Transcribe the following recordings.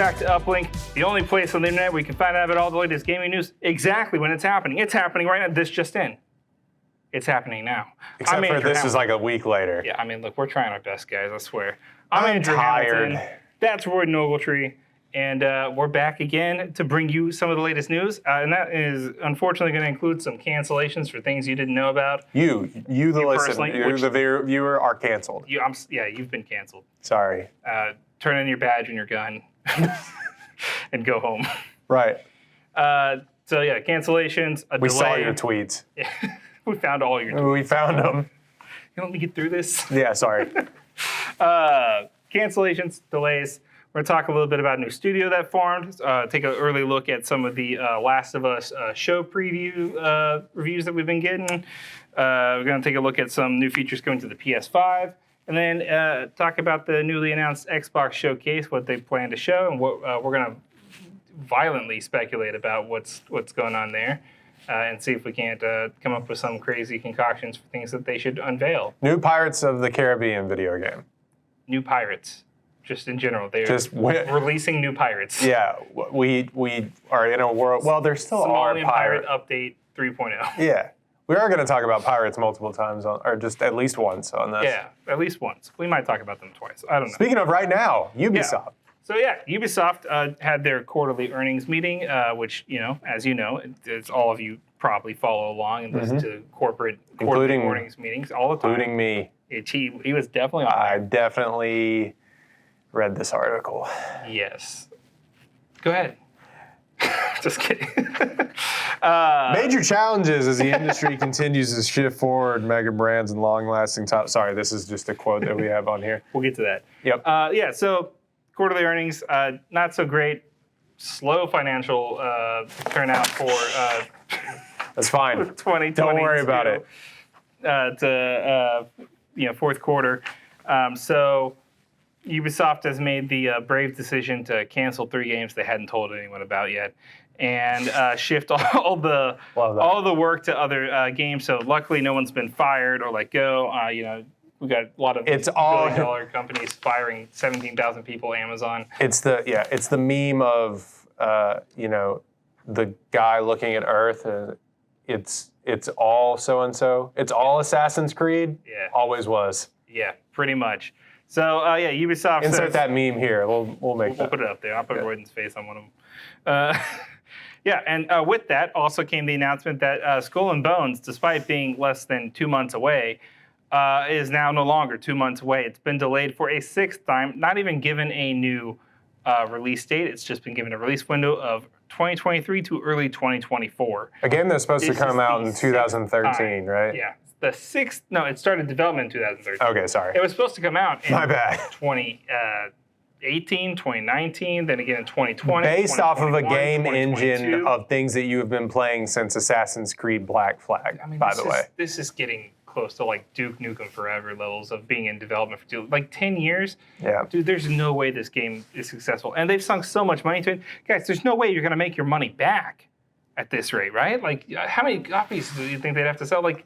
back to Uplink, the only place on the internet where you can find out about all the latest gaming news exactly when it's happening. It's happening right now. This just in. It's happening now. Except for this is like a week later. Yeah, I mean, look, we're trying our best, guys, I swear. I'm Andrew Hamilton. That's Roy Ogletree. And we're back again to bring you some of the latest news. And that is unfortunately going to include some cancellations for things you didn't know about. You the listener, you the viewer are canceled. You've been canceled. Sorry. Turn in your badge and your gun and go home. Right. So yeah, cancellations, a delay. We saw your tweets. Yeah. We found all your tweets. We found them. You let me get through this? Yeah, sorry. Cancellations, delays. We're going to talk a little bit about a new studio that formed, take an early look at some of the Last of Us show preview reviews that we've been getting. We're going to take a look at some new features going to the PS5, and then talk about the newly announced Xbox showcase, what they plan to show, and what we're going to violently speculate about what's going on there, and see if we can't come up with some crazy concoctions for things that they should unveil. New Pirates of the Caribbean video game. New Pirates. Just in general, they're releasing new pirates. Yeah, we are in a world. Well, there still are Pirate Update 3.0. Yeah, we are going to talk about pirates multiple times, or just at least once on this. Yeah, at least once. We might talk about them twice. I don't know. Speaking of right now, Ubisoft. Yeah. So yeah, Ubisoft had their quarterly earnings meeting, which as you know, as all of you probably follow along and listen to quarterly earnings meetings all the time. Including me. He was definitely on there. I definitely read this article. Yes. Go ahead. Just kidding. Major challenges as the industry continues to shift forward mega brands and long-lasting Sorry, this is just a quote that we have on here. We'll get to that. Yep. So quarterly earnings, not so great. Slow financial turnout for that's fine. 2020. Don't worry about it. Fourth quarter. So Ubisoft has made the brave decision to cancel 3 games they hadn't told anyone about yet, and shift all the work to other games. So luckily, no one's been fired or let go. We got a lot of billion-dollar companies firing 17,000 people. Amazon. It's the meme of the guy looking at Earth. It's all so and so. It's all Assassin's Creed. Yeah. Always was. Yeah, pretty much. So Ubisoft. Insert that meme here. We'll put it up there. I'll put Royden's face on one of them. And with that also came the announcement that Skull and Bones, despite being less than 2 months away, is now no longer 2 months away. It's been delayed for a 6th time. Not even given a new release date. It's just been given a release window of 2023 to early 2024. A game that's supposed to come out in 2013, right? Yeah. The 6th, no, it started development in 2013. Okay, sorry. It was supposed to come out in My bad. 2018, 2019, then again in 2020. Based off of a game engine of things that you have been playing since Assassin's Creed Black Flag, by the way. This is getting close to like Duke Nukem Forever levels of being in development for like 10 years. Yeah. Dude, there's no way this game is successful. And they've sunk so much money into it. Guys, there's no way you're going to make your money back at this rate, right? Like, how many copies do you think they'd have to sell? Like,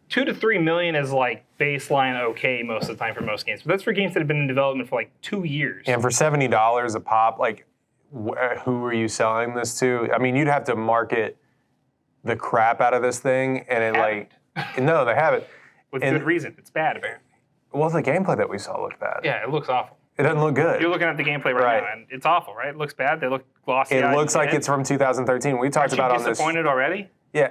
2 to 3 million is like baseline okay most of the time for most games. But that's for games that have been in development for like 2 years. And for $70 a pop, like, who are you selling this to? I mean, you'd have to market the crap out of this thing, and no, they haven't. With good reason. It's bad, apparently. Well, the gameplay that we saw looked bad. Yeah, it looks awful. It doesn't look good. You're looking at the gameplay right now, and it's awful, right? It looks bad. They look glossy. It looks like it's from 2013. We talked about on this. Are you disappointed already? Yeah.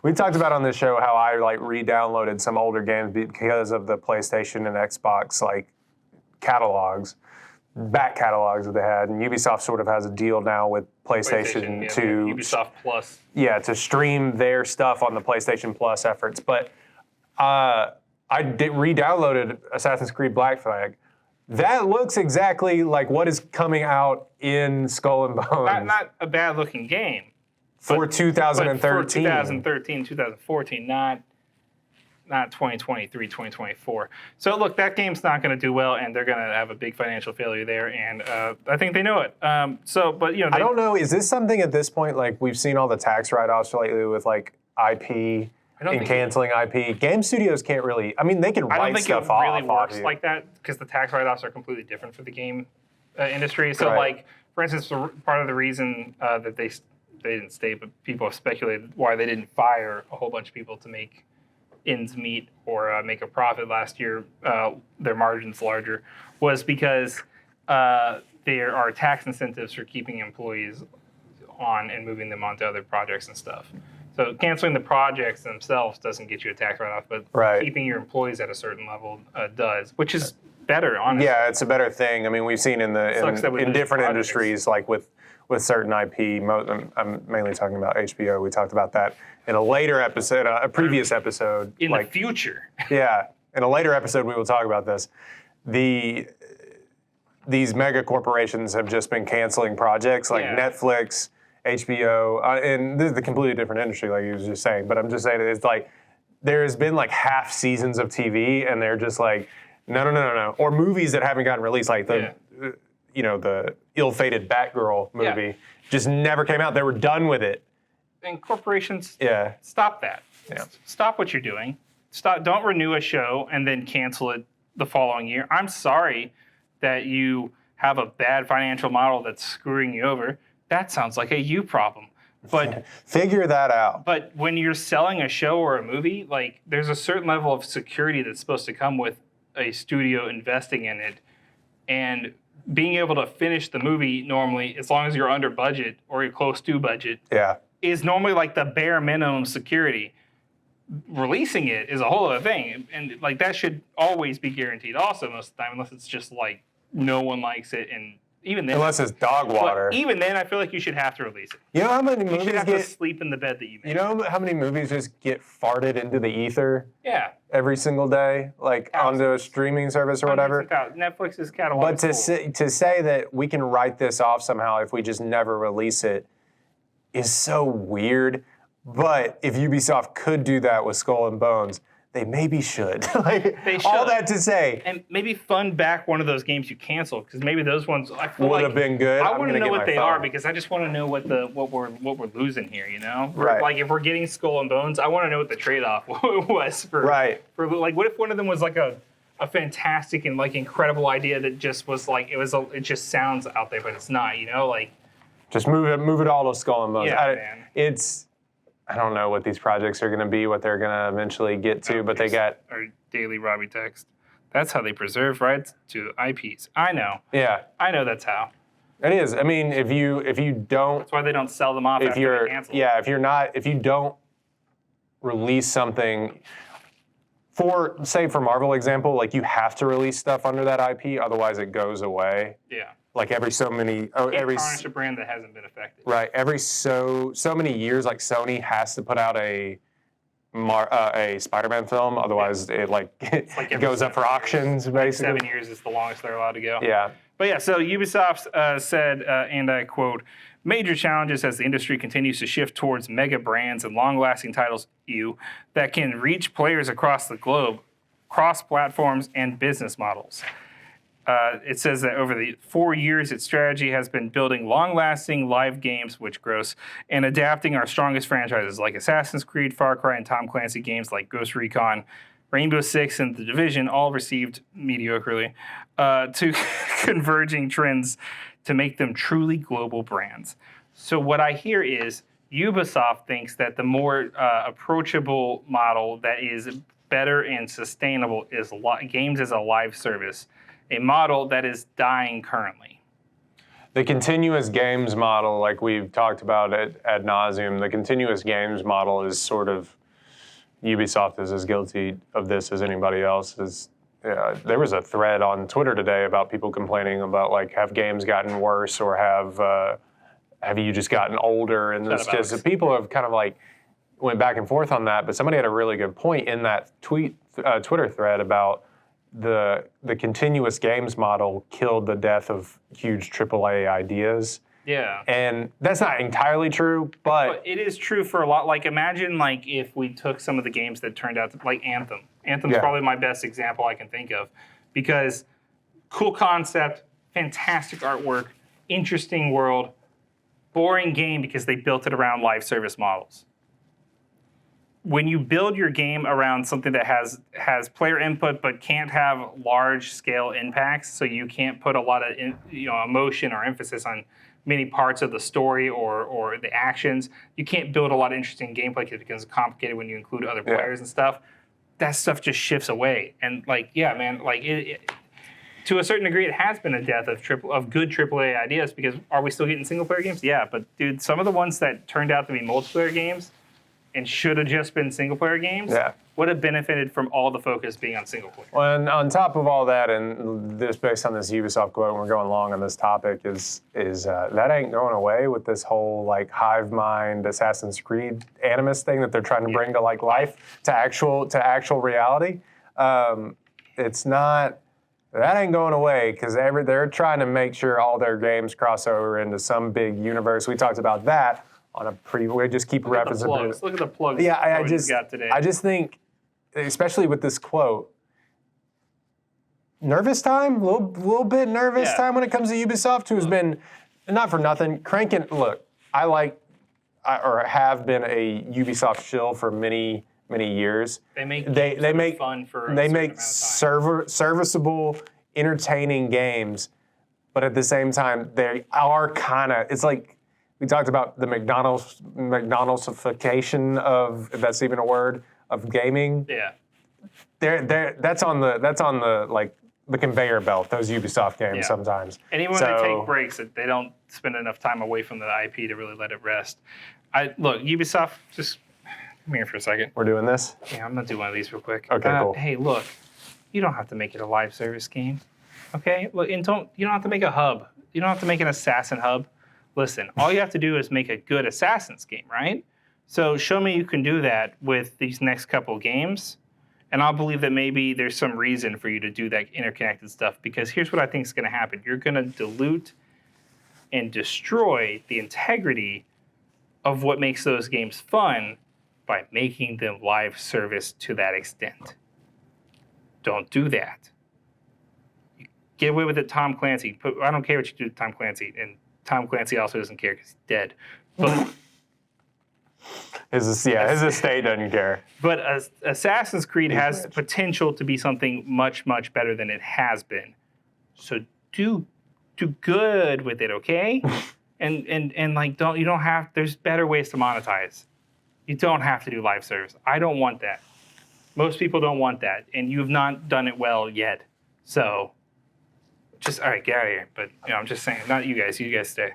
We talked about on this show how I re-downloaded some older games because of the PlayStation and Xbox catalogs, back catalogs that they had, and Ubisoft sort of has a deal now with PlayStation to Ubisoft Plus. Yeah, to stream their stuff on the PlayStation Plus efforts. But I re-downloaded Assassin's Creed Black Flag. That looks exactly like what is coming out in Skull and Bones. Not a bad-looking game. For 2013. But for 2013, 2014, not 2023, 2024. So look, that game's not going to do well, and they're going to have a big financial failure there, and I think they know it. I don't know. Is this something at this point, like we've seen all the tax write-offs lately with like IP and canceling IP? Game studios can't really. I mean, they can write stuff off. I don't think it really works like that because the tax write-offs are completely different for the game industry. So like for instance, part of the reason that they didn't state, but people have speculated why they didn't fire a whole bunch of people to make ends meet or make a profit last year, their margins larger, was because there are tax incentives for keeping employees on and moving them onto other projects and stuff. So canceling the projects themselves doesn't get you a tax write-off, but keeping your employees at a certain level does, which is better, honestly. Yeah, it's a better thing. I mean, we've seen in different industries, like with certain IP. I'm mainly talking about HBO. We talked about that in a later episode, a previous episode. In the future. Yeah, in a later episode, we will talk about this. These mega corporations have just been canceling projects like Netflix, HBO, and this is a completely different industry, like you was just saying. But I'm just saying it's like there's been like half seasons of TV, and they're just like, no, or movies that haven't gotten released, like the ill-fated Batgirl movie, just never came out. They were done with it. And corporations, stop that. Yeah. Stop what you're doing. Don't renew a show and then cancel it the following year. I'm sorry that you have a bad financial model that's screwing you over. That sounds like a you problem. But figure that out. But when you're selling a show or a movie, like there's a certain level of security that's supposed to come with a studio investing in it. And being able to finish the movie normally, as long as you're under budget or you're close to budget, is normally like the bare minimum security. Releasing it is a whole other thing. And like that should always be guaranteed also most of the time, unless it's just like no one likes it, and even then, unless it's dog water. Even then, I feel like you should have to release it. You know how many movies you should have to sleep in the bed that you made. You know how many movies just get farted into the ether? Yeah. Every single day, like onto a streaming service or whatever. Netflix's catalog. But to say that we can write this off somehow if we just never release it is so weird. But if Ubisoft could do that with Skull and Bones, they maybe should. They should. All that to say. And maybe fund back one of those games you canceled, because maybe those ones I feel would have been good. I want to know what they are, because I just want to know what we're losing here. You know, right? Like if we're getting Skull and Bones, I want to know what the trade-off was for for like what if one of them was like a fantastic and like incredible idea that just was like it just sounds out there, but it's not. You know, like just move it all to Skull and Bones. Yeah, man. I don't know what these projects are going to be, what they're going to eventually get to, but they got our daily Robbie text. That's how they preserve rights to IPs. I know. Yeah. I know that's how. It is. I mean, if you don't, that's why they don't sell them off after they cancel. Yeah, if you don't release something for Marvel example, like you have to release stuff under that IP, otherwise it goes away. Yeah. Like every so many, every tarnish a brand that hasn't been affected. Right. Every so many years, like Sony has to put out a Spider-Man film, otherwise it goes up for auctions. Basically, 7 years is the longest they're allowed to go. Yeah. But yeah, so Ubisoft said, and I quote, "Major challenges as the industry continues to shift towards mega brands and long-lasting titles that can reach players across the globe, cross platforms and business models." It says that over the 4 years, its strategy has been building long-lasting live games, which gross, and adapting our strongest franchises like Assassin's Creed, Far Cry, and Tom Clancy games like Ghost Recon, Rainbow Six, and The Division, all received mediocrely, to converging trends to make them truly global brands. So what I hear is Ubisoft thinks that the more approachable model that is better and sustainable is games as a live service, a model that is dying currently. The continuous games model, like we've talked about ad nauseum, the continuous games model is sort of, Ubisoft is as guilty of this as anybody else. There was a thread on Twitter today about people complaining about like, have games gotten worse or have you just gotten older? And it's just, people have kind of like went back and forth on that, but somebody had a really good point in that Twitter thread about the continuous games model killed the death of huge AAA ideas. Yeah. And that's not entirely true, but it is true for a lot. Like imagine like if we took some of the games that turned out to, like Anthem. Anthem's probably my best example I can think of, because cool concept, fantastic artwork, interesting world, boring game because they built it around live service models. when you build your game around something that has player input but can't have large scale impacts, so you can't put a lot of emotion or emphasis on many parts of the story or the actions, you can't build a lot of interesting gameplay because it becomes complicated when you include other players and stuff. That stuff just shifts away. And to a certain degree, it has been a death of good AAA ideas, because are we still getting single player games? Yeah, but dude, some of the ones that turned out to be multiplayer games and should have just been single player games would have benefited from all the focus being on single player. Well, and on top of all that, and this based on this Ubisoft quote, and we're going long on this topic, is that ain't going away with this whole like hive mind Assassin's Creed animus thing that they're trying to bring to like life, to actual reality. It's not. That ain't going away, because they're trying to make sure all their games cross over into some big universe. We talked about that on a we just keep referencing. Look at the plugs. Yeah, I just think, especially with this quote, nervous time, little bit nervous time when it comes to Ubisoft, who's been, not for nothing, cranking. Look, I have been a Ubisoft shill for many years. They make fun for they make serviceable, entertaining games, but at the same time they are kind of, it's like we talked about the McDonald'sification of, if that's even a word, of gaming. Yeah. That's on the like the conveyor belt, those Ubisoft games sometimes. And even when they take breaks, they don't spend enough time away from the IP to really let it rest. Look, Ubisoft, just come here for a second. We're doing this? Yeah, I'm going to do one of these real quick. Okay, cool. Hey, look, you don't have to make it a live service game, okay? Look, and you don't have to make a hub. You don't have to make an assassin hub. Listen, all you have to do is make a good Assassin's game, right? So show me you can do that with these next couple games, and I'll believe that maybe there's some reason for you to do that interconnected stuff, because here's what I think is going to happen. You're going to dilute and destroy the integrity of what makes those games fun by making them live service to that extent. Don't do that. You get away with it, Tom Clancy. I don't care what you do to Tom Clancy, and Tom Clancy also doesn't care because he's dead. But his estate doesn't care. But Assassin's Creed has potential to be something much, much better than it has been. So do good with it, okay? and like you don't have. There's better ways to monetize. You don't have to do live service. I don't want that. Most people don't want that, and you've not done it well yet. So, all right, get out of here. But I'm just saying, not you guys. You guys stay.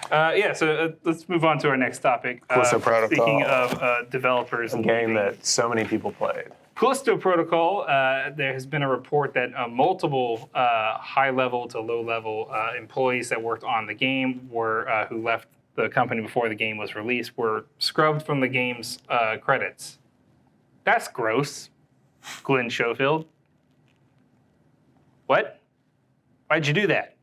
So let's move on to our next topic. Callisto Protocol. Speaking of developers, a game that so many people played. Callisto Protocol. There has been a report that multiple high-level to low-level employees that worked on the game who left the company before the game was released were scrubbed from the game's credits. That's gross, Glenn Schofield. What? Why'd you do that?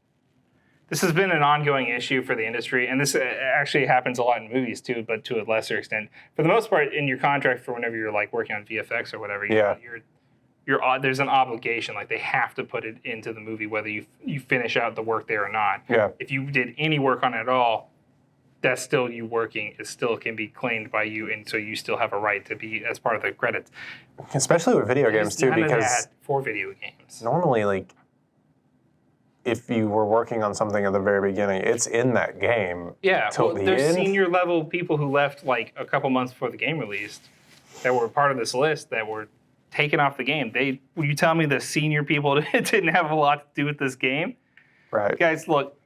This has been an ongoing issue for the industry, and this actually happens a lot in movies too, but to a lesser extent. For the most part, in your contract for whenever you're like working on VFX or whatever, there's an obligation, like they have to put it into the movie whether you finish out the work there or not. Yeah. If you did any work on it at all, that's still you working. It still can be claimed by you, and so you still have a right to be as part of the credits. Especially with video games too, because for video games, normally, like, if you were working on something at the very beginning, it's in that game. Yeah, till the there's end. Senior level people who left like a couple months before the game released that were part of this list that were taken off the game. Will you tell me the senior people didn't have a lot to do with this game? Right, guys. Look,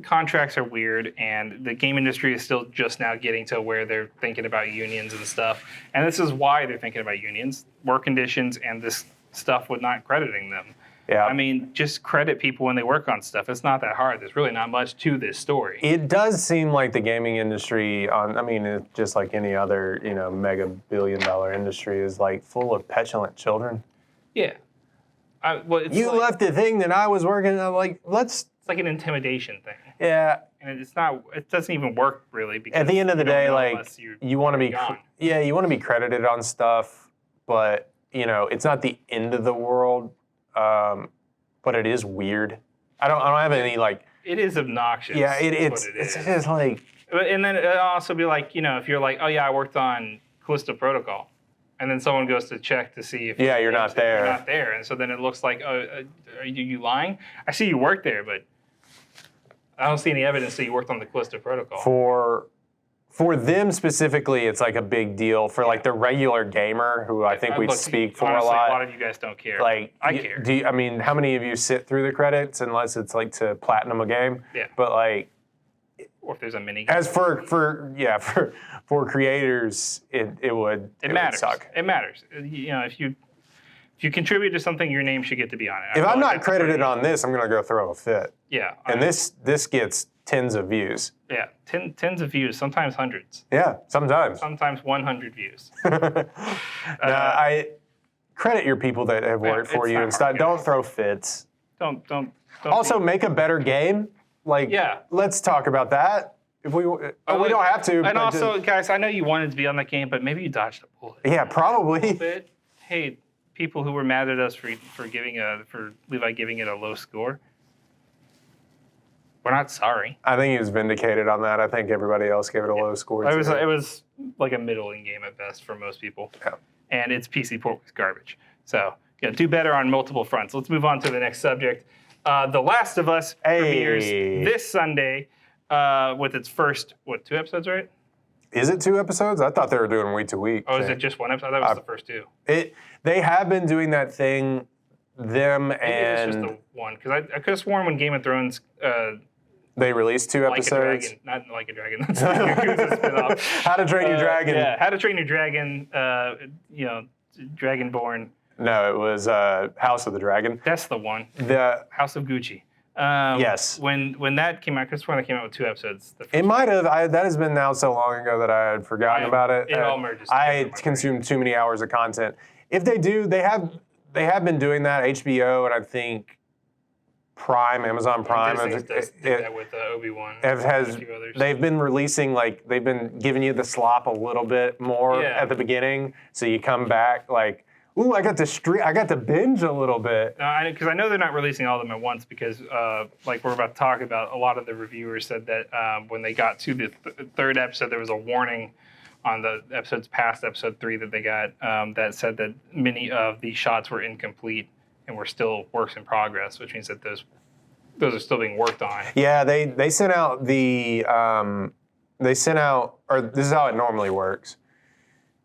contracts are weird, and the game industry is still just now getting to where they're thinking about unions and stuff. And this is why they're thinking about unions, work conditions, and this stuff with not crediting them. Yeah. I mean, just credit people when they work on stuff. It's not that hard. There's really not much to this story. It does seem like the gaming industry, it's just like any other, mega billion-dollar industry, is like full of petulant children. Yeah. You left the thing that I was working on, It's like an intimidation thing. Yeah. And it doesn't even work really, because at the end of the day, you want to be you want to be credited on stuff, but it's not the end of the world. But it is weird. I don't have any It is obnoxious. Yeah, it's just like. And then it'll also be like, if you're like, oh yeah, I worked on Callisto Protocol. And then someone goes to check to see if you're not there. You're not there, and so then it looks like, are you lying? I see you work there, but I don't see any evidence that you worked on the Callisto Protocol. For them specifically, it's like a big deal. For like the regular gamer, who I think we speak for honestly, a lot. A lot of you guys don't care. Like I care. I mean, how many of you sit through the credits unless it's like to platinum a game? Yeah. But like, or if there's a mini. As for creators, it would matters. Suck. It matters. You know, if you contribute to something, your name should get to be on it. If I'm not credited on this, I'm gonna go throw a fit. Yeah. And this gets tens of views. Yeah, tens of views, sometimes hundreds. Yeah, sometimes. Sometimes 100 views. I credit your people that have worked for you and stuff. Don't throw fits. Don't. Also, make a better game. Like, let's talk about that. If we don't have to. And also, guys, I know you wanted to be on that game, but maybe you dodged a bullet. Yeah, probably. A little bit. Hey, people who were mad at us for Levi giving it a low score. We're not sorry. I think he was vindicated on that. I think everybody else gave it a low score. It was like a middling game at best for most people. Yeah. And its PC port was garbage. So, do better on multiple fronts. Let's move on to the next subject. The Last of Us premieres this Sunday with its first, 2 episodes, right? Is it 2 episodes? I thought they were doing week to week. Oh, is it just 1 episode? I thought it was the first 2. They have been doing that thing, Maybe it's just the 1, because I could have sworn when Game of Thrones... they released 2 episodes. Not Like a Dragon. That's a spinoff. How to Train Your Dragon. Yeah, How to Train Your Dragon, Dragonborn. No, it was House of the Dragon. That's the one. The House of Gucci. Yes. When that came out, because when it came out with 2 episodes. It might have. That has been now so long ago that I had forgotten about it. It all merges. I consumed too many hours of content. If they do, they have been doing that. HBO and I think Amazon Prime. Disney does that with Obi-Wan. They've been releasing, like, they've been giving you the slop a little bit more at the beginning, so you come back like, ooh, I got to binge a little bit. Because I know they're not releasing all of them at once because, like we're about to talk about, a lot of the reviewers said that when they got to the third episode, there was a warning on the episodes past episode 3 that they got that said that many of the shots were incomplete and were still works in progress, which means that those are still being worked on. Yeah, they sent out or this is how it normally works.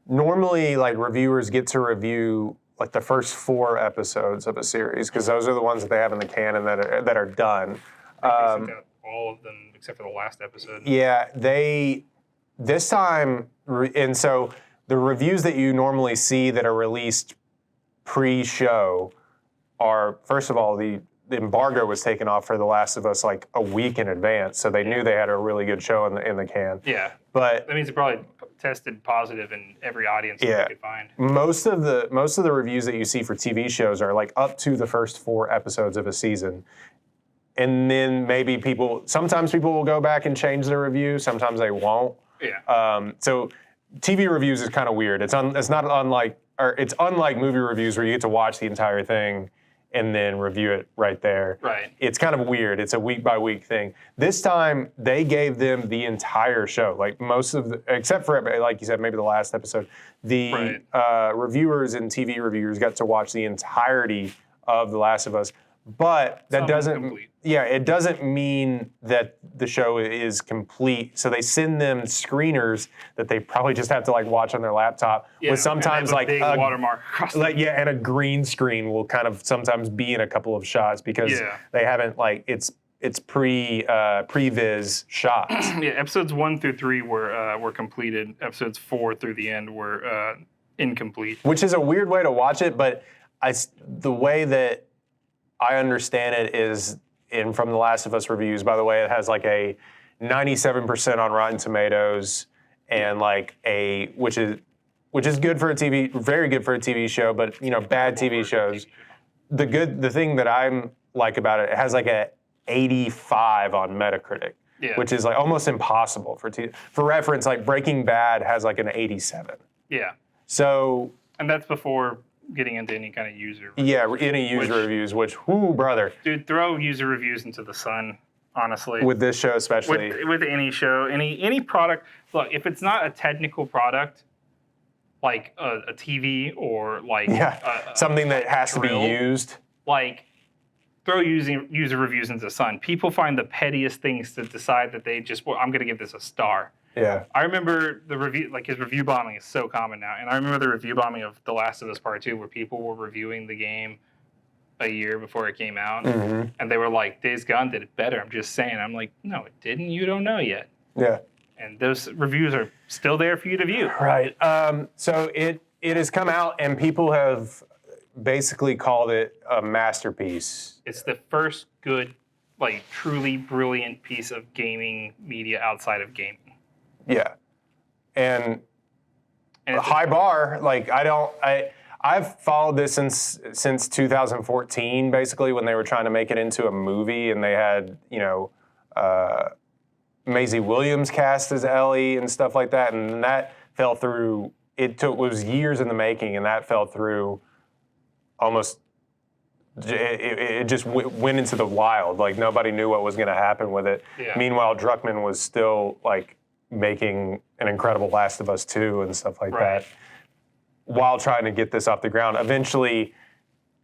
Normally, like, reviewers get to review like the first 4 episodes of a series because those are the ones that they have in the canon that are done. They sent out all of them except for the last episode. Yeah, this time, and so the reviews that you normally see that are released pre-show are, first of all, the embargo was taken off for The Last of Us like a week in advance, so they knew they had a really good show in the can. Yeah, but that means it probably tested positive in every audience that they could find. Most of the reviews that you see for TV shows are like up to the first 4 episodes of a season, and then maybe sometimes people will go back and change their review, sometimes they won't. Yeah. So TV reviews is kind of weird. It's unlike movie reviews where you get to watch the entire thing and then review it right there. Right. It's kind of weird. It's a week by week thing. This time they gave them the entire show, like except for, like you said, maybe the last episode. The reviewers and TV reviewers got to watch the entirety of The Last of Us. But that doesn't mean that the show is complete. So they send them screeners that they probably just have to like watch on their laptop. With sometimes like big watermark across and a green screen will kind of sometimes be in a couple of shots because they haven't it's pre-viz shots. Yeah, episodes 1 through 3 were completed. Episodes 4 through the end were incomplete. Which is a weird way to watch it, but the way that I understand it is, from The Last of Us reviews, by the way, it has like a 97% on Rotten Tomatoes and like which is good for very good for a TV show, but bad TV shows. The thing that I'm like about it has like a 85 on Metacritic, which is like almost impossible for TV. For reference, like Breaking Bad has like an 87. Yeah. So. And that's before getting into any kind of user reviews. Yeah, any user reviews, which, whoo, brother. Dude, throw user reviews into the sun, honestly. With this show especially. With any show, any product. Look, if it's not a technical product, like a TV or like something that has to be drill. used. Like, throw user reviews into the sun. People find the pettiest things to decide that they just, well, I'm going to give this a star. Yeah. I remember the review, like his review bombing is so common now. And I remember the review bombing of The Last of Us Part 2 where people were reviewing the game a year before it came out. Mm-hmm. And they were like, Days Gone did it better. I'm just saying. I'm like, no, it didn't. You don't know yet. Yeah. And those reviews are still there for you to view. Right. So it has come out and people have basically called it a masterpiece. It's the first good, like truly brilliant piece of gaming media outside of gaming. Yeah. And a high bar, like I've followed this since 2014, basically, when they were trying to make it into a movie and they had, Maisie Williams cast as Ellie and stuff like that, and that fell through. It was years in the making, and that fell through almost. It just went into the wild. Like nobody knew what was going to happen with it. Yeah. Meanwhile, Druckmann was still like making an incredible Last of Us 2 and stuff like that, while trying to get this off the ground. Eventually,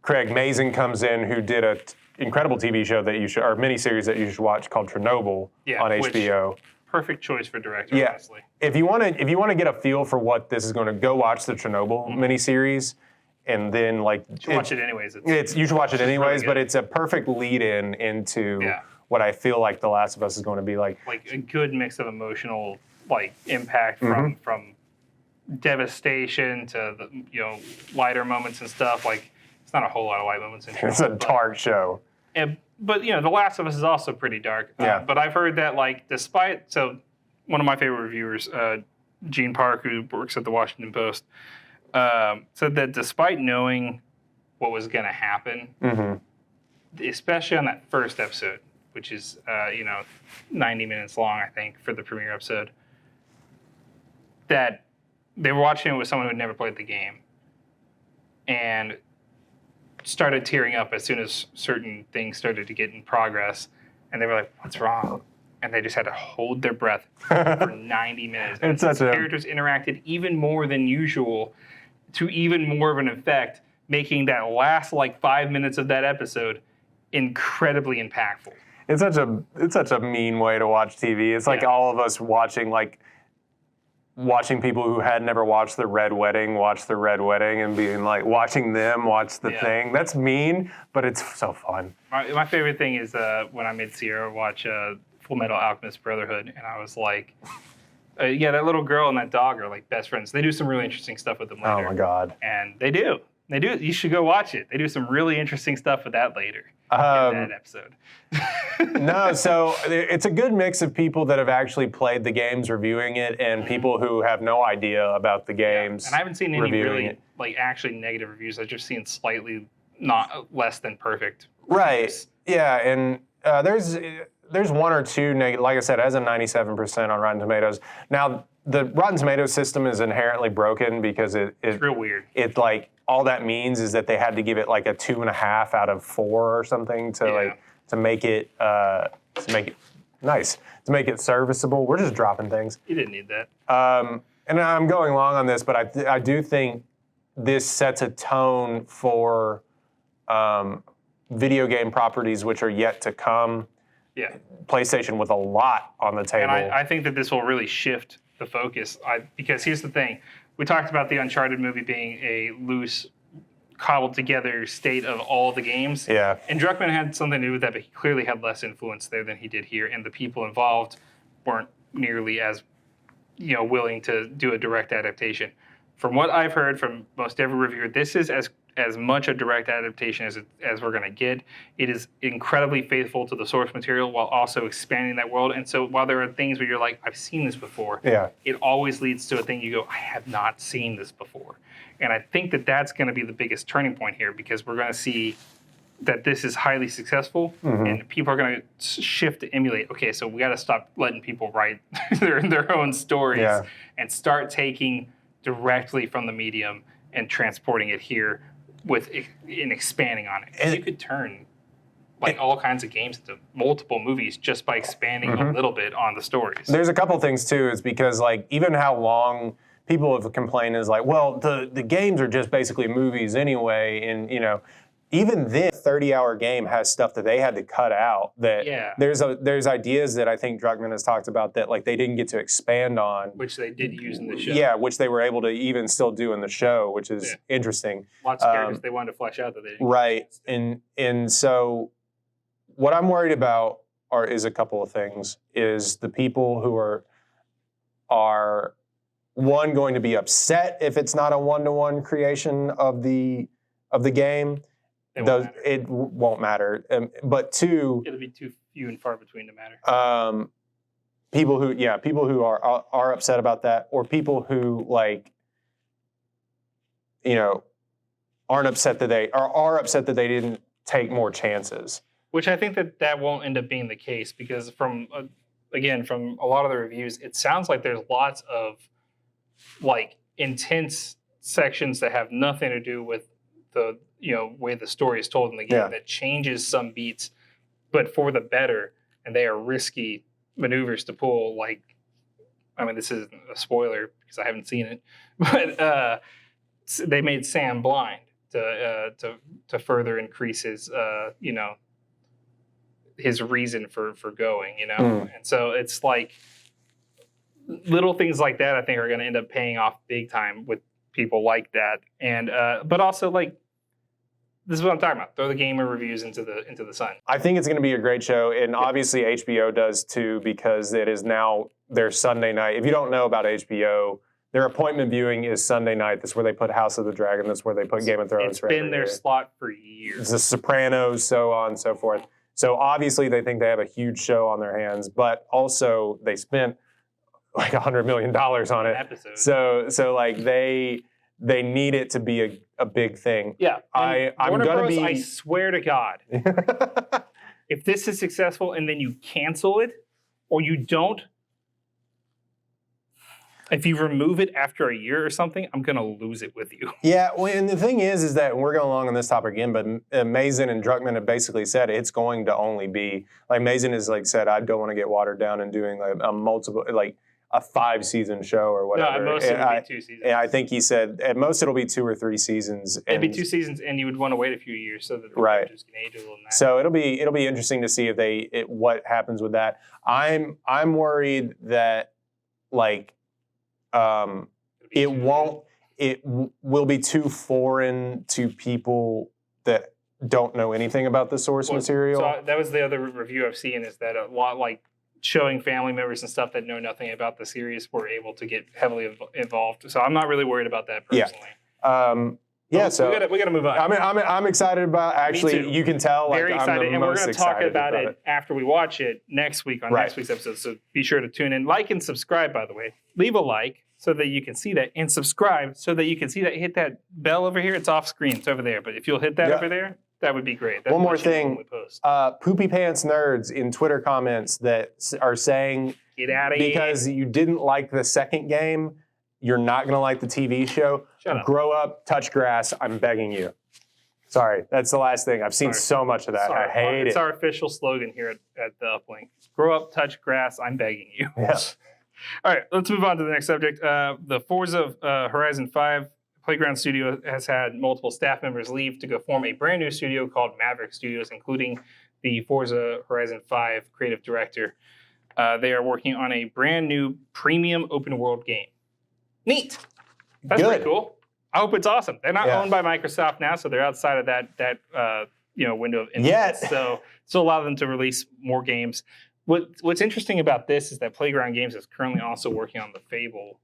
Craig Mazin comes in, who did an incredible TV show that you should, or miniseries that you should watch called Chernobyl on HBO. Perfect choice for director, honestly. If you want to get a feel for what this is going to, go watch the Chernobyl miniseries, and then like you should watch it anyways. You should watch it anyways, really but it's a perfect lead-in into what I feel like The Last of Us is going to be like. Like a good mix of emotional like impact from devastation to the lighter moments and stuff. Like it's not a whole lot of light moments in Chernobyl. It's a dark show. But The Last of Us is also pretty dark. But I've heard that like one of my favorite reviewers, Gene Park, who works at the Washington Post, said that despite knowing what was going to happen, especially on that first episode, which is 90 minutes long, I think, for the premiere episode, that they were watching it with someone who had never played the game and started tearing up as soon as certain things started to get in progress, and they were like, "What's wrong?" And they just had to hold their breath for 90 minutes. And the characters interacted even more than usual, to even more of an effect, making that last like 5 minutes of that episode incredibly impactful. It's such a mean way to watch TV. It's like all of us watching people who had never watched The Red Wedding watch The Red Wedding and being like watching them watch the thing. That's mean, but it's so fun. My favorite thing is when I made Sierra watch Full Metal Alchemist Brotherhood, and I was like, that little girl and that dog are like best friends. They do some really interesting stuff with them later. Oh my God. And they do. You should go watch it. They do some really interesting stuff with that later in that episode. No, so it's a good mix of people that have actually played the games reviewing it and people who have no idea about the games. And I haven't seen any really actually negative reviews. I've just seen slightly not less than perfect reviews. Yeah, and there's one or two negative. Like I said, it has a 97% on Rotten Tomatoes. Now, the Rotten Tomatoes system is inherently broken because it's real weird. It's like all that means is that they had to give it like a 2.5 out of 4 or something to make it nice, to make it serviceable. We're just dropping things. You didn't need that. And I'm going long on this, but I do think this sets a tone for video game properties which are yet to come. Yeah. PlayStation with a lot on the table. And I think that this will really shift the focus. Because here's the thing. We talked about the Uncharted movie being a loose, cobbled together state of all the games. Yeah. And Druckmann had something to do with that, but he clearly had less influence there than he did here. And the people involved weren't nearly as willing to do a direct adaptation. From what I've heard from most every reviewer, this is as much a direct adaptation as we're going to get. It is incredibly faithful to the source material while also expanding that world. And so while there are things where you're like, I've seen this before, it always leads to a thing you go, I have not seen this before. And I think that that's going to be the biggest turning point here, because we're going to see that this is highly successful and people are going to shift to emulate. Okay, so we got to stop letting people write their own stories and start taking directly from the medium and transporting it here and expanding on it. And you could turn all kinds of games into multiple movies just by expanding a little bit on the stories. There's a couple things too. Is because even how long people have complained is like, well, the games are just basically movies anyway, and even then, 30-hour game has stuff that they had to cut out. That there's ideas that I think Druckmann has talked about that like they didn't get to expand on, which they did use in the show. Yeah, which they were able to even still do in the show, which is interesting. Lots of characters they wanted to flesh out that they didn't. Right, and so what I'm worried about is a couple of things. Is the people who are one going to be upset if it's not a one-to-one creation of the game. It won't matter. But two, it'll be too few and far between to matter. People who are upset about that, or people who like, aren't upset that are upset that they didn't take more chances. Which I think that won't end up being the case because from a lot of the reviews, it sounds like there's lots of like intense sections that have nothing to do with the way the story is told in the game that changes some beats, but for the better, and they are risky maneuvers to pull. Like, I mean, this isn't a spoiler because I haven't seen it, but they made Sam blind to further increase his his reason for going, and so it's like little things like that I think are going to end up paying off big time with people like that, and but also like. This is what I'm talking about. Throw the gamer reviews into the sun. I think it's going to be a great show, and obviously HBO does too because it is now their Sunday night. If you don't know about HBO, their appointment viewing is Sunday night. That's where they put House of the Dragon. That's where they put Game of Thrones. It's been their slot for years. The Sopranos, so on and so forth. So obviously they think they have a huge show on their hands, but also they spent like $100 million on it. Episode. So like they need it to be a big thing. Yeah. I'm Warner gonna Bros, be. I swear to God, if this is successful and then you cancel it, or you don't, if you remove it after a year or something, I'm gonna lose it with you. Yeah, well, and the thing is that we're going along on this topic again, but Mazin and Druckmann have basically said it's going to only be like Mazin has like said I don't want to get watered down and doing like a multiple like. A 5-season show or whatever. No, at most it'll be 2 seasons. And I think he said at most it'll be 2 or 3 seasons. It'd be 2 seasons, and you would want to wait a few years so that the characters can age a little. So it'll be interesting to see if what happens with that. I'm worried that like it will be too foreign to people that don't know anything about the source material. So that was the other review I've seen is that a lot like. Showing family members and stuff that know nothing about the series were able to get heavily involved. So I'm not really worried about that personally. So we gotta move on. I'm excited about. Actually, you can tell. Very like, excited, and we're gonna talk about it after we watch it next week on next week's episode. So be sure to tune in, like and subscribe. By the way, leave a like so that you can see that, and subscribe so that you can see that. Hit that bell over here. It's off screen. It's over there. But if you'll hit that over there. That would be great. One more thing, Poopy Pants Nerds in Twitter comments that are saying, get out of here. Because you didn't like the second game, you're not going to like the TV show. Shut up. Grow up, touch grass, I'm begging you. Sorry, that's the last thing. I've seen so much of that. I hate it. It's our official slogan here at the Uplink. Grow up, touch grass, I'm begging you. Yeah. All right, let's move on to the next subject. The Forza Horizon 5 Playground Studio has had multiple staff members leave to go form a brand new studio called Maverick Studios, including the Forza Horizon 5 creative director. They are working on a brand new premium open world game. Neat. That's pretty cool. I hope it's awesome. They're not owned by Microsoft now, so they're outside of that window of influence. So still allow them to release more games. What's interesting about this is that Playground Games is currently also working on the Fable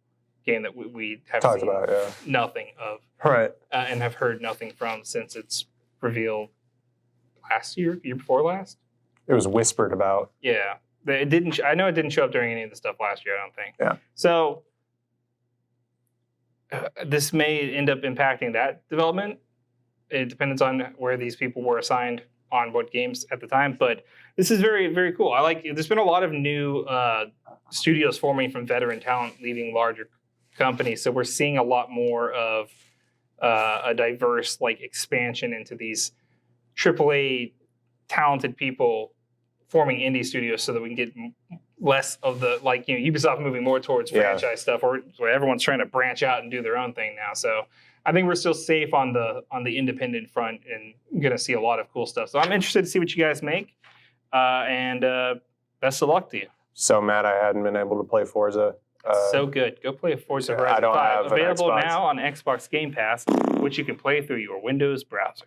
game that we have talked seen about, nothing of, and have heard nothing from since its reveal last year before last. It was whispered about. Yeah, it didn't. I know it didn't show up during any of the stuff last year. I don't think. Yeah. So this may end up impacting that development. It depends on where these people were assigned on what games at the time, but this is very, very cool. I like. There's been a lot of new studios forming from veteran talent leaving larger companies, so we're seeing a lot more of a diverse like expansion into these AAA talented people forming indie studios, so that we can get less of the Ubisoft moving more towards franchise stuff, or where everyone's trying to branch out and do their own thing now. So I think we're still safe on the independent front and gonna see a lot of cool stuff. So I'm interested to see what you guys make, and best of luck to you. So mad I hadn't been able to play Forza. So good. Go play Forza Horizon I don't 5. have an Available Xbox. now on Xbox Game Pass, which you can play through your Windows browser.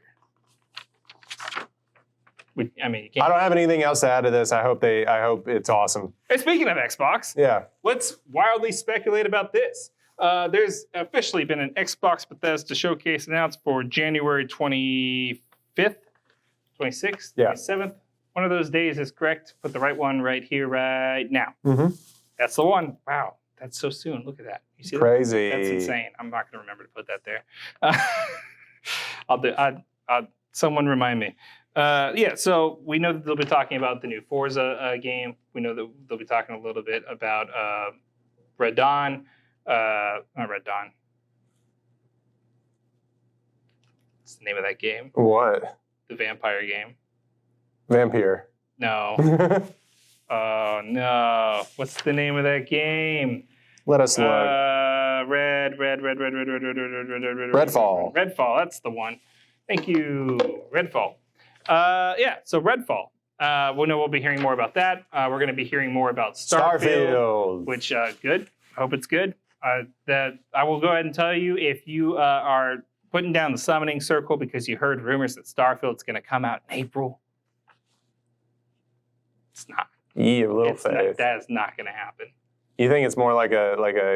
I mean, you can't. I don't have anything else to add to this. I hope it's awesome. Hey, speaking of Xbox, Yeah. let's wildly speculate about this. There's officially been an Xbox Bethesda showcase announced for January 25th, 26th, Yeah. 27th. One of those days is correct. Put the right one right here, right now. Mm-hmm. That's the one. Wow, that's so soon. Look at that. You see Crazy. that? That's insane. I'm not going to remember to put that there. I'll do. Someone remind me. So we know that they'll be talking about the new Forza game. We know that they'll be talking a little bit about Red Dawn. Not Red Dawn. What's the name of that game? What? The vampire game. Vampire. No. Oh, no. What's the name of that game? Let us look. Redfall. Redfall, that's the one. Thank you. Redfall. So Redfall. We know we'll be hearing more about that. We're going to be hearing more about Starfield. Which, good. I hope it's good. That I will go ahead and tell you, if you are putting down the summoning circle because you heard rumors that Starfield's going to come out in April, it's not. Yeah, a little faith. That is not going to happen. You think it's more like a?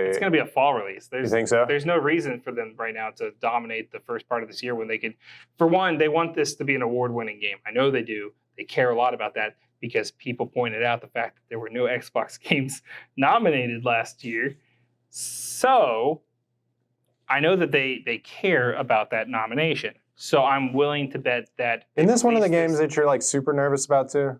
It's going to be a fall release. You think so? There's no reason for them right now to dominate the first part of this year when they could. For one, they want this to be an award-winning game. I know they do. They care a lot about that because people pointed out the fact that there were no Xbox games nominated last year. So I know that they care about that nomination. So I'm willing to bet that. Isn't this one of the games that you're like super nervous about too?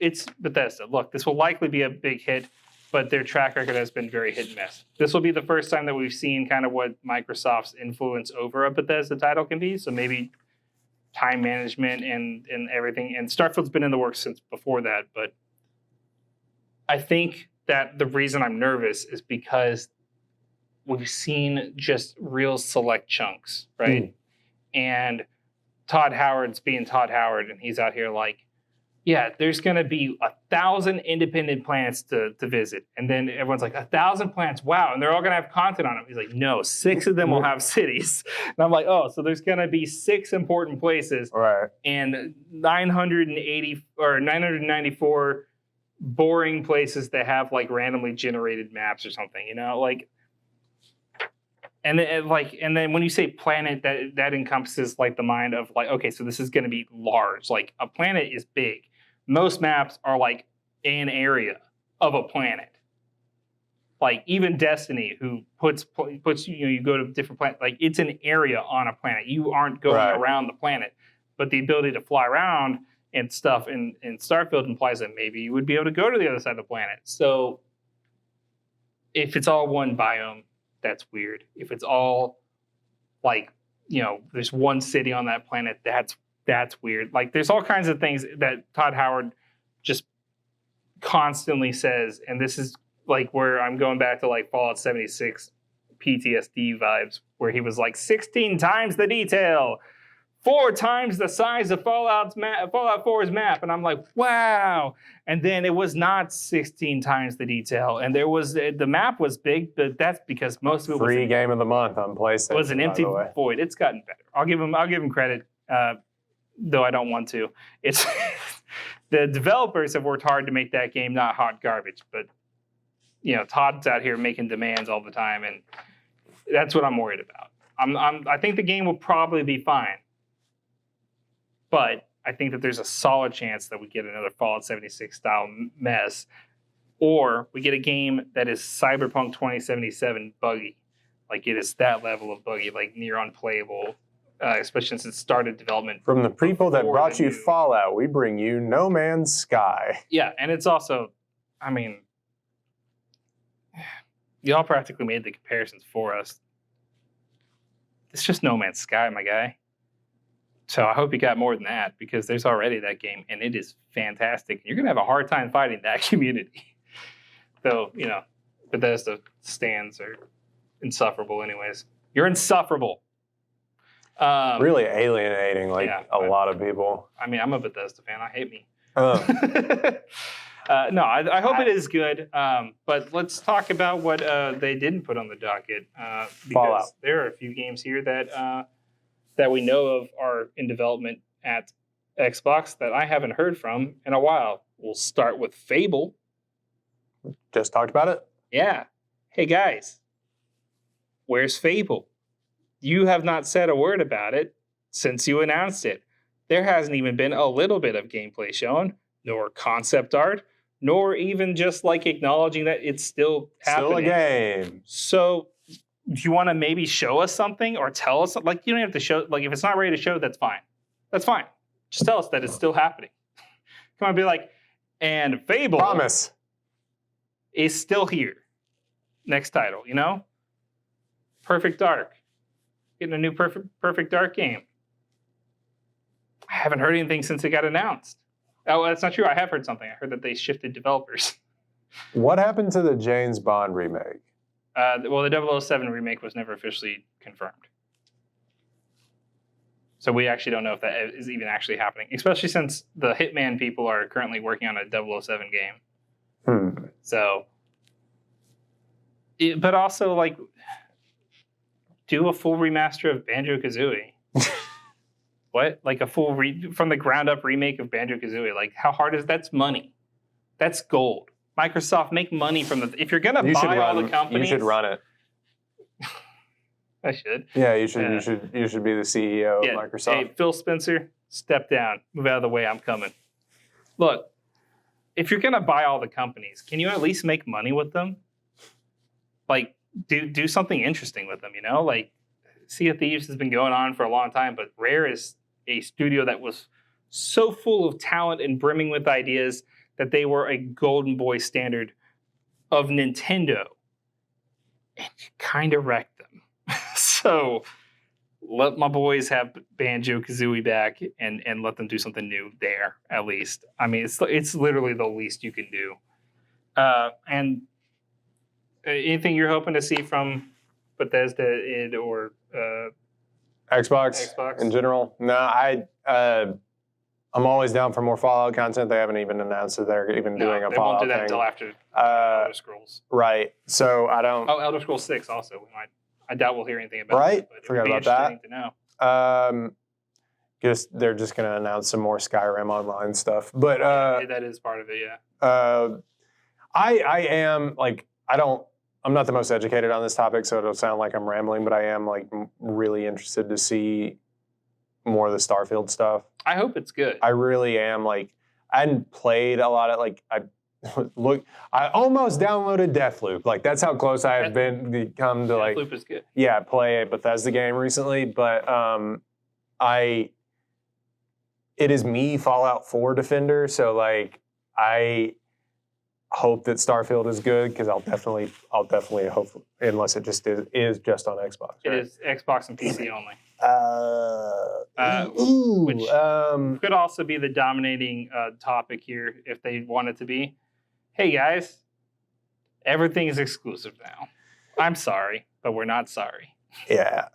It's Bethesda. Look, this will likely be a big hit, but their track record has been very hit and miss. This will be the first time that we've seen kind of what Microsoft's influence over a Bethesda title can be. So maybe time management and everything. And Starfield's been in the works since before that. But I think that the reason I'm nervous is because we've seen just real select chunks, right? And Todd Howard's being Todd Howard, and he's out here like, yeah, there's going to be 1,000 independent planets to visit. And then everyone's like, 1,000 planets, wow. And they're all going to have content on them. He's like, no, 6 of them will have cities. And I'm like, oh, so there's going to be 6 important places. Right. And 980 or 994 boring places that have like randomly generated maps or something, you know? Like, and then when you say planet, that encompasses like the mind of like, okay, so this is going to be large. Like a planet is big. Most maps are like an area of a planet. Like even Destiny, who puts you go to different planets, like it's an area on a planet. You aren't going around the planet, but the ability to fly around and stuff in Starfield implies that maybe you would be able to go to the other side of the planet. So if it's all one biome, that's weird. If it's all like, there's one city on that planet, that's weird. Like there's all kinds of things that Todd Howard just constantly says. And this is like where I'm going back to like Fallout 76 PTSD vibes, where he was like 16 times the detail, 4 times the size of Fallout 4's map. And I'm like, wow. And then it was not 16 times the detail. And the map was big, but that's because most of it was free game of the month on PlayStation. Was an empty void. It's gotten better. I'll give him credit, though I don't want to. It's the developers have worked hard to make that game not hot garbage, but Todd's out here making demands all the time, and that's what I'm worried about. I think the game will probably be fine. But I think that there's a solid chance that we get another Fallout 76 style mess, or we get a game that is Cyberpunk 2077 buggy. Like it is that level of buggy, like near unplayable, especially since it started development. From the people that brought you Fallout, we bring you No Man's Sky. Yeah, and it's also, I mean, y'all practically made the comparisons for us. It's just No Man's Sky, my guy. So I hope you got more than that because there's already that game and it is fantastic. You're gonna have a hard time fighting that community. Though, Bethesda stands are insufferable anyways. You're insufferable. Really alienating a lot of people. I mean, I'm a Bethesda fan. I hate me. No, I hope it is good. But let's talk about what they didn't put on the docket. Because Fallout. there are a few games here that we know of are in development at Xbox that I haven't heard from in a while. We'll start with Fable. Just talked about it? Yeah. Hey, guys. Where's Fable? You have not said a word about it since you announced it. There hasn't even been a little bit of gameplay shown, nor concept art, nor even just acknowledging that it's still happening. Still a game. So, do you want to maybe show us something or tell us? You don't have to show. If it's not ready to show, that's fine. That's fine. Just tell us that it's still happening. Come on, be like, and Fable Promise. is still here. Next title, Perfect Dark. Getting a new Perfect Dark game. I haven't heard anything since it got announced. Oh, that's not true. I have heard something. I heard that they shifted developers. What happened to the James Bond remake? The 007 remake was never officially confirmed. So we actually don't know if that is even actually happening, especially since the Hitman people are currently working on a 007 game. So, but also do a full remaster of Banjo-Kazooie. What? A full from the ground up remake of Banjo-Kazooie. How hard is that's money? That's gold. Microsoft, make money from if you're gonna buy all the companies. You should run it. I should. Yeah, you should. You should be the CEO of Microsoft. Hey, Phil Spencer, step down. Move out of the way. I'm coming. Look, if you're gonna buy all the companies, can you at least make money with them? Do something interesting with them. Sea of Thieves has been going on for a long time, but Rare is a studio that was so full of talent and brimming with ideas that they were a golden boy standard of Nintendo, and you kind of wrecked them. So let my boys have Banjo-Kazooie back and let them do something new there, at least. I mean, it's literally the least you can do. And anything you're hoping to see from Bethesda id or Xbox in general? No, I'm always down for more Fallout content. They haven't even announced that they're even doing a Fallout thing. They won't do that until after Elder Scrolls. Right. So I don't. Oh, Elder Scrolls 6 also. I doubt we'll hear anything about it. But Forgot about that. To know. They're just going to announce some more Skyrim online stuff. But that is part of it. Yeah. I am I'm not the most educated on this topic, so it'll sound like I'm rambling, but I am really interested to see more of the Starfield stuff. I hope it's good. I really am. I hadn't played a lot of I almost downloaded Deathloop. That's how close I have become to Deathloop is good. Yeah, play a Bethesda game recently, but it is me, Fallout 4 defender, so I hope that Starfield is good because I'll definitely hope, unless it just is just on Xbox. Right? It is Xbox and PC only. Which could also be the dominating topic here if they want it to be. Hey guys, everything is exclusive now. I'm sorry, but we're not sorry. Yeah.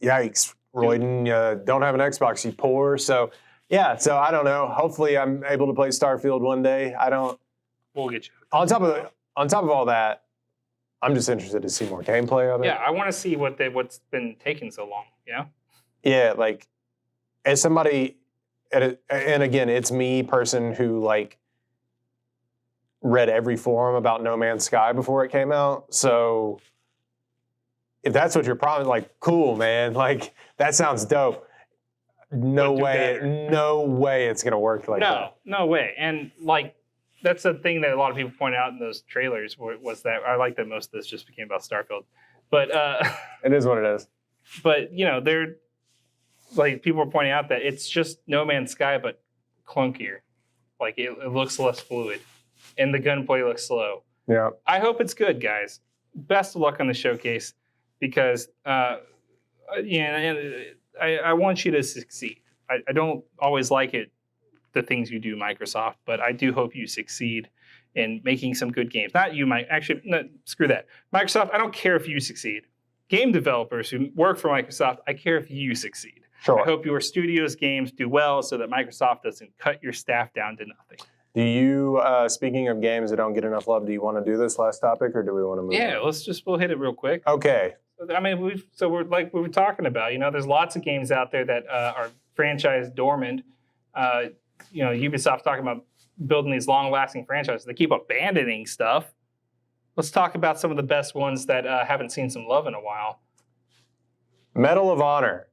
Yikes, Royden. Don't have an Xbox, you poor. So yeah. So I don't know. Hopefully, I'm able to play Starfield one day. We'll get you. On top of all that, I'm just interested to see more gameplay of it. Yeah, I want to see what's been taking so long. Yeah. Yeah, as somebody, and again, it's me, person who read every forum about No Man's Sky before it came out. So if that's what you're probably cool, man. That sounds dope. No way it's gonna work like that. No way. And that's the thing that a lot of people point out in those trailers was that I like that most of this just became about Starfield. But it is what it is. But they're people are pointing out that it's just No Man's Sky but clunkier. It looks less fluid. And the gunplay looks slow. Yeah. I hope it's good, guys. Best of luck on the showcase because I want you to succeed. I don't always like it, the things you do, Microsoft, but I do hope you succeed in making some good games. Not you, Mike. Actually, no, screw that. Microsoft, I don't care if you succeed. Game developers who work for Microsoft, I care if you succeed. Sure. I hope your studio's games do well so that Microsoft doesn't cut your staff down to nothing. Do you, speaking of games that don't get enough love, do you want to do this last topic, or do we want to move on? Yeah, we'll hit it real quick. Okay. I mean, we're like we were talking about, there's lots of games out there that are franchise dormant. Ubisoft's talking about building these long-lasting franchises. They keep abandoning stuff. Let's talk about some of the best ones that haven't seen some love in a while. Medal of Honor.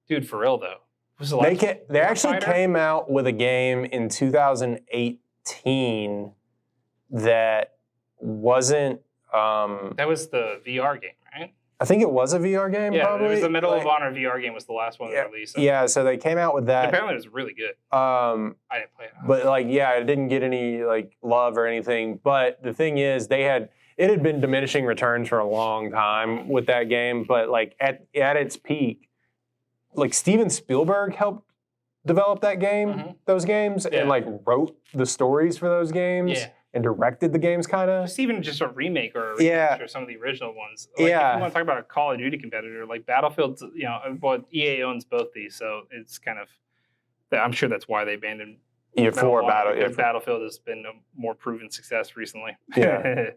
Dude, for real though. They actually came out with a game in 2018 that wasn't. That was the VR game, right? I think it was a VR game. Yeah, probably. It was the Medal of Honor VR game was the last one they released. So. Yeah, so they came out with that. Apparently, it was really good. I didn't play it. But it didn't get any love or anything. But the thing is, it had been diminishing returns for a long time with that game. But at its peak. Steven Spielberg helped develop that game, those games, and wrote the stories for those games and directed the games, kind of. Just even just a remake or a remake or some of the original ones. If you want to talk about a Call of Duty competitor, Battlefield's, EA owns both these, so it's kind of, I'm sure that's why they abandoned. Battlefield has been a more proven success recently. Yeah.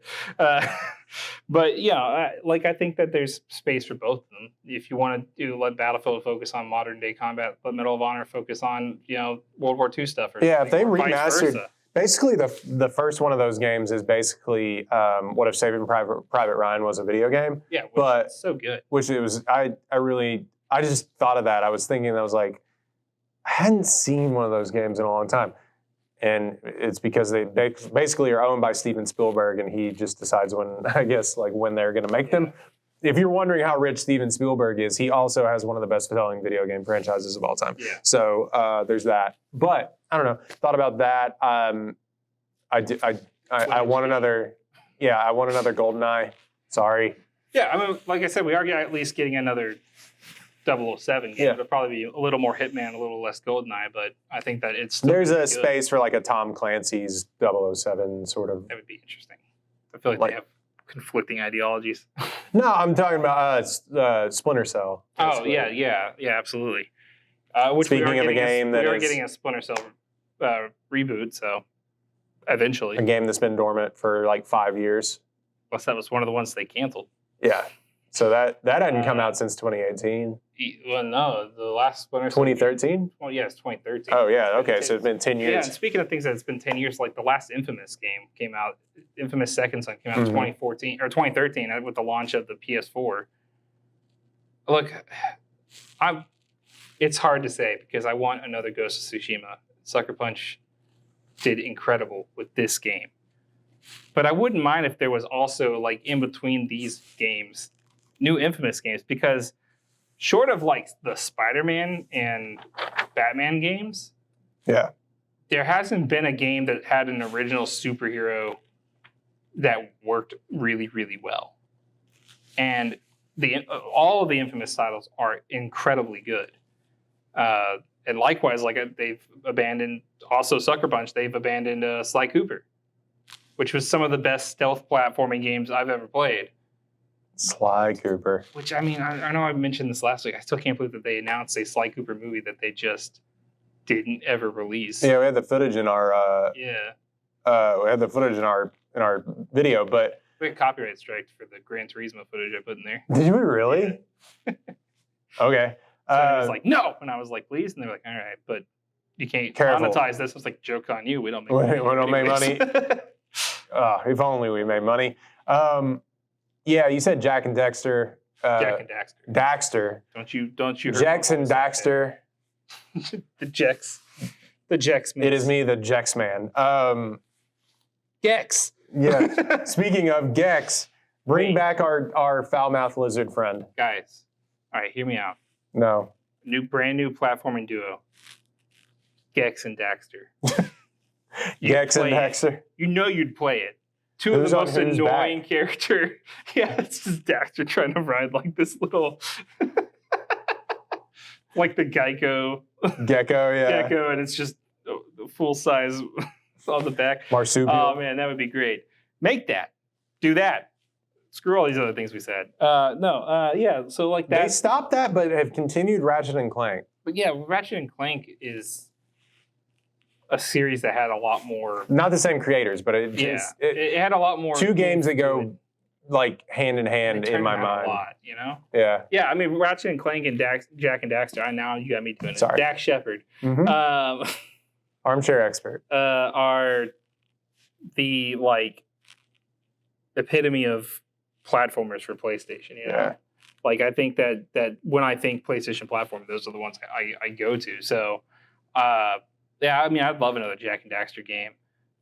But I think that there's space for both of them. If you want to let Battlefield focus on modern day combat, let Medal of Honor focus on World War II stuff. If they remastered, basically the first one of those games is basically What If Saving Private Ryan was a video game. Yeah, which is so good. Which it was. I just thought of that. I was thinking, I was like, I hadn't seen one of those games in a long time. And it's because they basically are owned by Steven Spielberg, and he just decides when they're going to make them. If you're wondering how rich Steven Spielberg is, he also has one of the best-selling video game franchises of all time. Yeah. So there's that. But I don't know. Thought about that. I want another. Yeah, I want another GoldenEye. Sorry. Yeah, I mean, like I said, we are at least getting another 007 game. It'll probably be a little more Hitman, a little less GoldenEye, but I think that it's still there's a space for a Tom Clancy's 007 sort of. That would be interesting. I feel like they have conflicting ideologies. No, I'm talking about Splinter Cell. Basically. Oh yeah, absolutely. Speaking of a game that we are getting a Splinter Cell reboot, so eventually a game that's been dormant for 5 years. Plus, that was one of the ones they canceled. Yeah. So that hadn't come out since 2018. Well, no, the last Splinter Cell. 2013? Well, yeah, it's 2013. Oh, yeah, okay, so it's been 10 years. Yeah, and speaking of things that it's been 10 years, the last Infamous game came out, Infamous Second Son came out in 2014, or 2013 with the launch of the PS4. Look, it's hard to say because I want another Ghost of Tsushima. Sucker Punch did incredible with this game. But I wouldn't mind if there was also, in between these games, new Infamous games, because short of the Spider-Man and Batman games, there hasn't been a game that had an original superhero that worked really, really well. And all of the Infamous titles are incredibly good. And likewise, they've abandoned, also Sucker Punch, they've abandoned Sly Cooper, which was some of the best stealth platforming games I've ever played. Sly Cooper. Which, I mean, I know I mentioned this last week. I still can't believe that they announced a Sly Cooper movie that they just didn't ever release. Yeah, we had the footage in our. We had the footage in our video, but we got copyright strike for the Gran Turismo footage I put in there. Did we really? Yeah. Okay. So I was like, no, and I was like, please, and they're like, all right, but you can't monetize this. I was like, joke on you. We don't make money. We don't make money. If only we made money. Yeah, you said Jack and Dexter. Jack and Daxter. Daxter. Don't you? Jex and Daxter. The Jex man. It is me, the Jex man. Gex. Yeah. Speaking of Gex, bring back our foul-mouthed lizard friend. Guys, all right, hear me out. No. Brand new platforming duo. Gex and Daxter. Gex and Daxter. You know you'd play it. Two of the most annoying character. Yeah, it's just Daxter trying to ride this little, the Geico Gecko, yeah. gecko, and it's just full size on the back. Marsupial. Oh man, that would be great. Make that. Do that. Screw all these other things we said. Yeah. So like that. They stopped that, but have continued Ratchet and Clank. But yeah, Ratchet and Clank is a series that had a lot more. Not the same creators, but it had a lot more. Two games that go like hand in hand in my mind. A lot, you know. Yeah. Yeah, I mean Ratchet and Clank and Jak and Daxter. Now you got me doing it. Sorry. Dax Shepard. Mm-hmm. Armchair expert. Are the like epitome of platformers for PlayStation. You know? Yeah. Like I think that when I think PlayStation platform, those are the ones I go to. So, yeah, I mean, I'd love another Jak and Daxter game.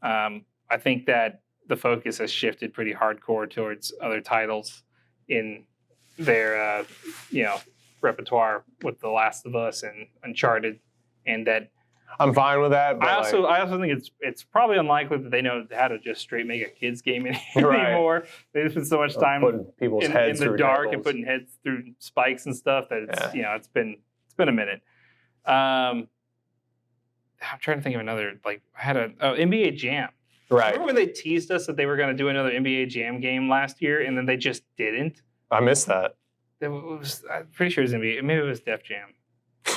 I think that the focus has shifted pretty hardcore towards other titles in their repertoire with The Last of Us and Uncharted, and that. I'm fine with that. But I also think it's probably unlikely that they know how to just straight make a kids game anymore. They spend so much time putting people's heads in the dark tables. and putting heads through spikes and stuff. That it's it's been a minute. I'm trying to think of another. Like I had NBA Jam. Right. Remember when they teased us that they were going to do another NBA Jam game last year, and then they just didn't? I missed that. I'm pretty sure it was NBA. Maybe it was Def Jam.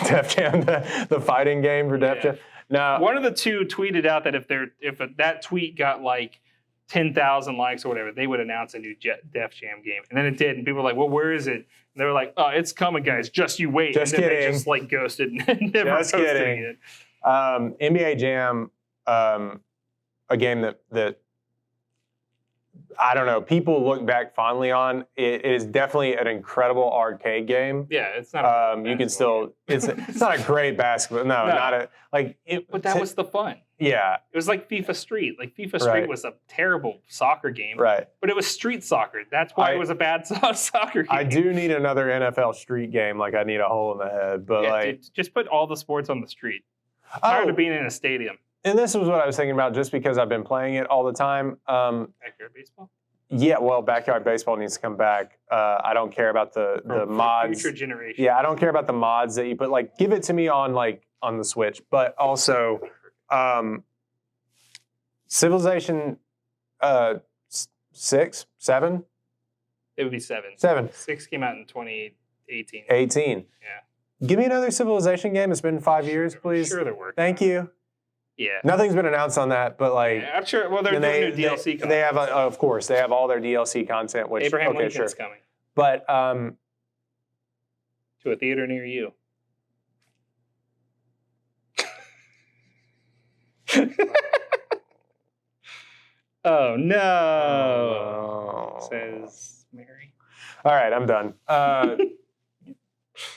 Def Jam, the fighting game for Def Jam. No, one of the two tweeted out that if that tweet got like 10,000 likes or whatever, they would announce a new Def Jam game, and then it did, and people were like, "Well, where is it?" And they were like, "Oh, it's coming, guys. Just you wait." Just and then kidding. They just like ghosted and never Just posted kidding. it. NBA Jam, a game that I don't know, people look back fondly on. It is definitely an incredible arcade game. Yeah, it's not. You can still. It's not a great basketball. No, not a like. But that was the fun. Yeah, it was like FIFA Street. Like FIFA Street was a terrible soccer game. Right. But it was street soccer. That's why it was a bad soccer game. I do need another NFL Street game. Like I need a hole in the head. But dude, just put all the sports on the street. I'm tired of being in a stadium. And this was what I was thinking about, just because I've been playing it all the time. Backyard baseball? Yeah, well, backyard baseball needs to come back. I don't care about the mods. Future generation. Yeah, I don't care about the mods that you put. Like, give it to me on the Switch. But also, Civilization 6, 7? It would be 7. 7. 6 came out in 2018. 18. Yeah. Give me another Civilization game. It's been 5 years, please. Sure, they're working. Thank you. Yeah. Nothing's been announced on that, but I'm sure. Well, they're doing new DLC content. They have, of course, they have all their DLC content. Which Abraham Lincoln's coming. But to a theater near you. Oh no! Says Mary. All right, I'm done.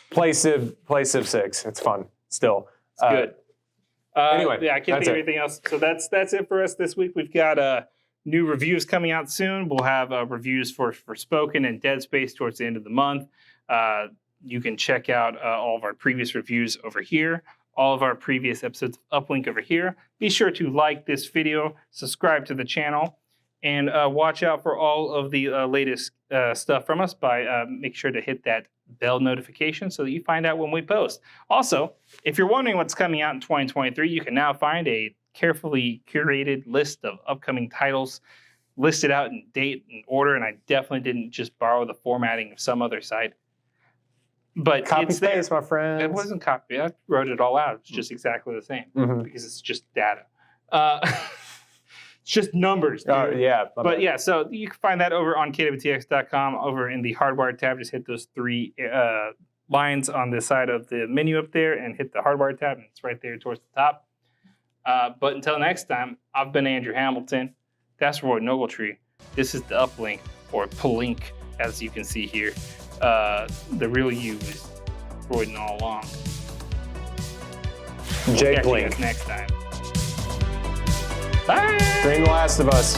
Play Civ 6. It's fun still. It's good. Anyway, yeah, I can't think of anything else. So that's it for us this week. We've got new reviews coming out soon. We'll have reviews for Spoken and Dead Space towards the end of the month. You can check out all of our previous reviews over here, all of our previous episodes of Uplink over here. Be sure to like this video, subscribe to the channel, and watch out for all of the latest stuff from us by make sure to hit that bell notification so that you find out when we post. Also, if you're wondering what's coming out in 2023, you can now find a carefully curated list of upcoming titles listed out in date and order, and I definitely didn't just borrow the formatting of some other site. But copy it's there. paste, my friend. It wasn't copy. I wrote it all out. It's just exactly the same because it's just data. It's just numbers. Dude. Yeah. But yeah, so you can find that over on kwtx.com over in the Hardwired tab. Just hit those 3 lines on the side of the menu up there and hit the Hardwired tab, and it's right there towards the top. But until next time, I've been Andrew Hamilton. That's Roy Nogletree. This is the Uplink, or Plink, as you can see here. The real you is Royden all along. Jay We'll catch you Plink. guys next time. Bye! Stream The Last of Us.